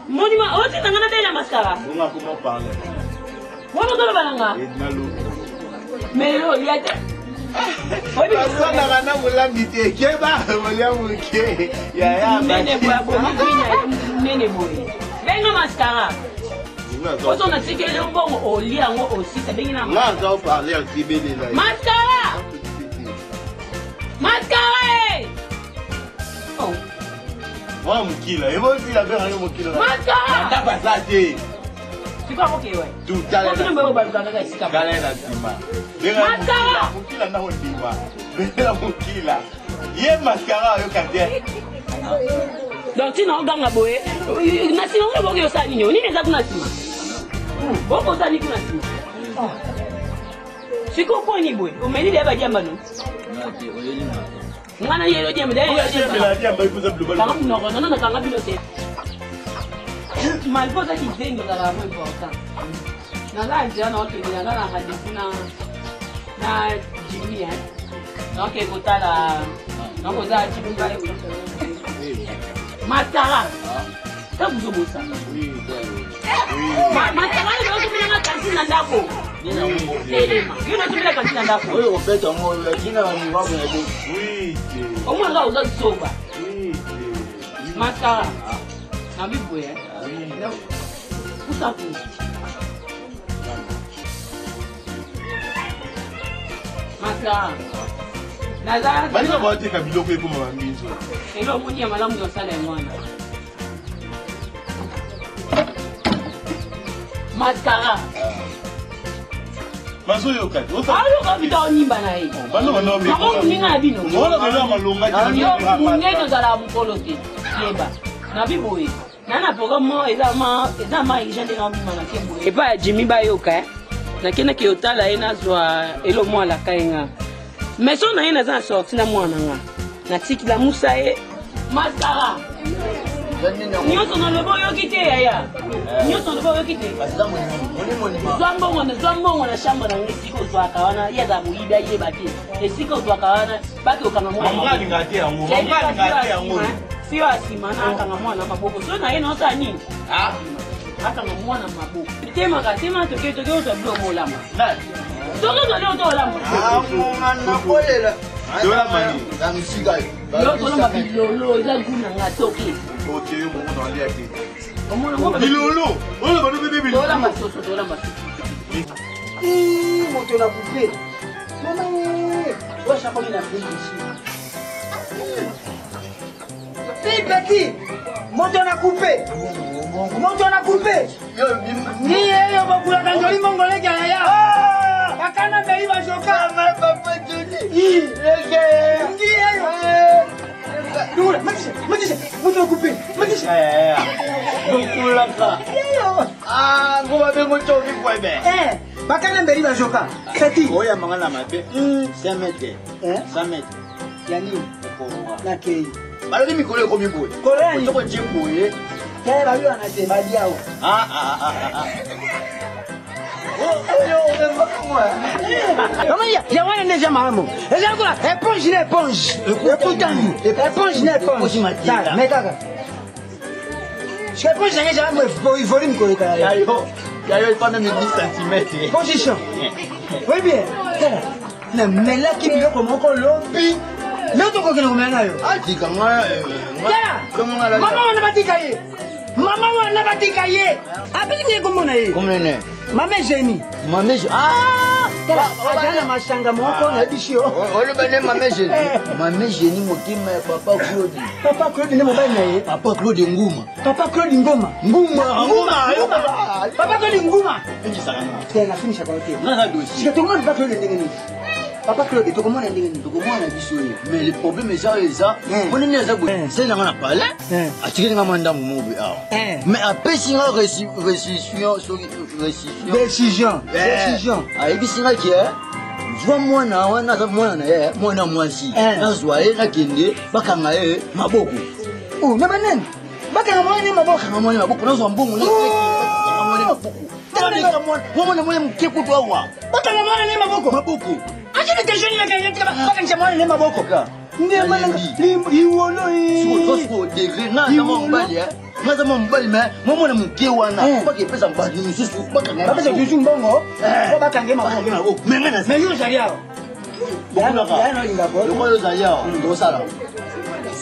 Monima, oti nangana tena mascara. Bunga comment parler. Wano tolo balanga. Melo liate. Sana kana mulambite keba muliamuke. Ya. Nene babo nene boy. Benga mascara. Oto na tike le mbongo oli ango aussi ça bengi na. Là on parler en tibeli là. Mascara. Mascara. Oh. Wa mukila, ebo sila bera yo mukila. Mascara. Ndaba sate. Sika okay we. Tu tala. Oto mbebo balukanga sika. Kala na sima. Mascara. Mukila na ndima. Bera mukila. Ye mascara yo kate. Donc tu n'as pas gagné. Na sino ngo boke osali nyo. Nini za kuna sima. Boko osali kuna sima. Siko poni boy. Umeli de ba jamba no. Ngana yelo jamba de. La jamba ikuza blue ball. Non, kanga pilote. Mal posa ki zengi za la mo important. Na la ndia na oke na la hadisina na Jimmy hein. Donc ekotala na ko za Jimmy ba Mascara. Ça vous obéit ça. Oui, Mascara, il va ouvrir la cantine à Dako. Élément. Il va ouvrir la cantine à Dako. Oui, on fait un mot. Oui. Au moins là, vous êtes sauvé. Oui. Mascara. Ça va vous hein. Oui. Où ça vous? Mascara. Nazar. Bali na bote kabilo ko eko mwangizo. Elo muni ya malamu yo sala mwana. Mascara. Maso yo kati. Ayo kabita onimba na ye. Bano bano bi. Mako muninga bino. Wala bano malonga ji. Yo munene zala mukolo te. Yeba. Na biboye. Nana programme ezama igende na bima na kembo. Epa Jimmy bayoka. Na kena ki otala ena zwa elo mwa la kainga. Mais si on a une sortie na mwana nga na tiki la musa e mascara nyoso na lobo yo kite yaya nyoso lobo yo kite zwambongo na shamba na ngisiko zwaka wana ya za muida ile baki esiko zwaka wana baki okanga mwana ngati yango sio asima na akanga mwana maboko so na yena osa nini akanga mwana maboko tema katema toke otablo molama Togo to la mo. Na kolela. Dola mani. Na misiga. Yo to la bilolo za guna nga toke. Oke yo mo na lia ki. Omo bilolo. Ola ba no bebe bilolo. Dola masoso. Moto na coupe. Mama wewe. Washa kwa mina mbili shi. Petit. Moto na coupe. Moto na coupe. Yo ni yeye bakula kanjoli mongole kya ya. Bakana beli bashoka na papa jodi. Lege. Ndiye. Dura, matisha. Moto na coupe. Matisha. Dokula ka. Ngoma bengo choki kwebe. Bakana beli bashoka. Petit. Oya mangana mabe. 5 mètres. 5 mètres. Yani na kei. Balo ni mikolo ko miboye. Korea ni ko jimboye. Kaya bayo anasema diao. Comment il y a un déjà maman. Et là quoi, éponge l'éponge. Éponge l'éponge. Mais kaka. Je éponge j'ai jamais il faut me coller kaka. Yayo pas même 10 cm. Position. Oui bien. Na mela ki biloko moko lobi. Leo toko kile kumena yo. Atika nga. Comment on a Mama wana batika ye. Mama wana batika ye. Apiki nge komona ye. Komene. Mame jeni. Mame jeni. Ajana mashanga moko na bishio. Olo bane mame jeni. Mame jeni motima ya papa Claude. Papa Claude ne mobile na ye. Papa Claude Nguma. Papa Claude Ngoma. Papa Claude Nguma. Tena finisha kwa hotel. Nana dosi. Sikatonga Papa Claude ndenge. Papa Claude tokomona ndenge ni. Tokomona biso ye. Mais le problème est ça. Pone neza go. C'est na ngana pala. Atikeli ngama ndamu mobe awa. Mais apesi nga décision. Ayebisinga ki zwa mwana wana za mwana na ye mwana mwasi. Nazwa ye nakende bakanga ye maboko. Oh, na banene. Bakanga mwana maboko. Bakanga mwana maboko nazwa mbongo na mwana maboko. Tandika mwana mwana mkeko to awa. Bakanga mwana ni maboko. Aje ni jeune na kanya bakanga mwana ni maboko. Ndiye mwana iwolo Siko degré na mbali ngaza mobali mais momona muke wana baki pesa mbadi misusu bakanga bapesa tuzu mbongo po bakange maboko mengana mais yo ozali awa lokola ozali awa tosala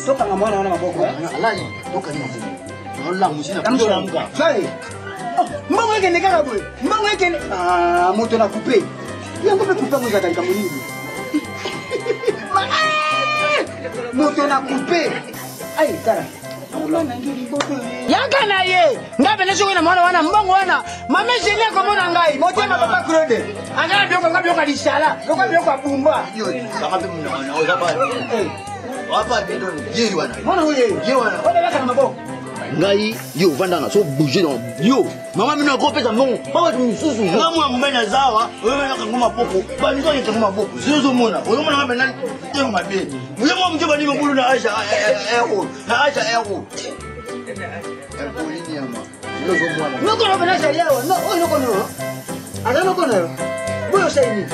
tokanga mwana wana maboko alali tokani maboko nolamusi na kuzolamka mbongo ekende kaka boye mbongo ekende moto na coupe yango mpe coupe yango ezaka likambo nini moto na coupe ai tala yaka na ye nga pene soki na mwana wana mbongo wana mame genie akomona ngai motema papa claude angala biloko nga biloko ya lisala loka biloko ya bumba mwana oye odebakana maboko ngai yo vandana so bouger dans yo mama mino ko pesa mbongo baba misusu ngamu mbena zawa wewe ngoma poko bani ko ngoma poko sizo mona oyo mona ngamba nani tengo mabe muye mo mjeba ni mbulu na Aisha ero polini ama sizo mona noko no bana sharia no oyo noko no aga noko no boyo shaini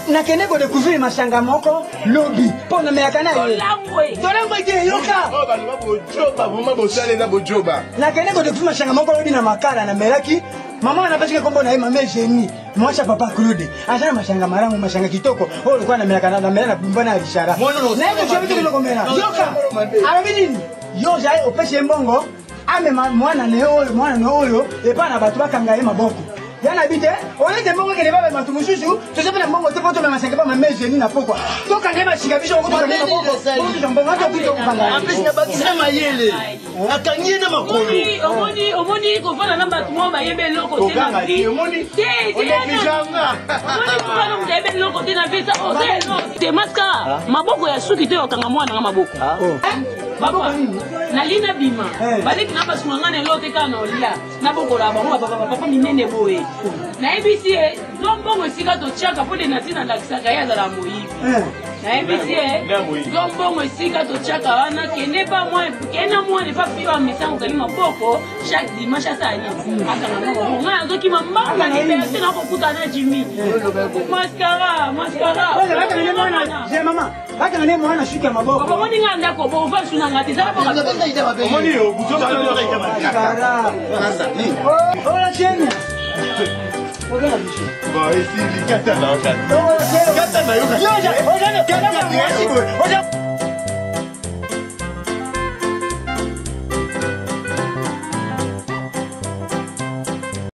nakende ko découvrir mashanga moko lobby pona meyaka na ye tolango ite yoka nakende ko découvrir mashanga moko lobby na makala na melaki mama na pesi kombo na ye mame genie mwacha papa Claude azana mashanga marango mashanga kitoko oyo kwa na melaka na mela na bumba na rishara na ko chobiti ko komela yoka arabini yo jai opeshe mbongo ame mwana ne oyo epa na batu bakanga ye maboko yana bite olete mbongo kele baba matu mususu tosepela mbongo te poto mama sengeba mama genie na pokwa tokanga mashika biso ko tokanga maboko ko mbongo to kuto kanga apesi na bakisa mayele akangie na makolo omoni ko fana na batu mo bayebe loko te na vie omoni bayebe loko te na vie sa te maska maboko ya suki te okanga mwana nga maboko baba nalina bima baleki na basunganga na lote kana olia na bokola bango papa minene boye na ebisi zombongo esika totiaka mpo de natina ndakisaka ye azala moyibi na ebisi zombongo esika totiaka wana kende mwana epa piwa misango kali maboko chaque dimanche asali akanga moko ngai azokima mbanga liberté na kokuta na jimi maskara bakanga ne mwana suki ya maboko omoni nga ndako bova sunanga te ezala Ola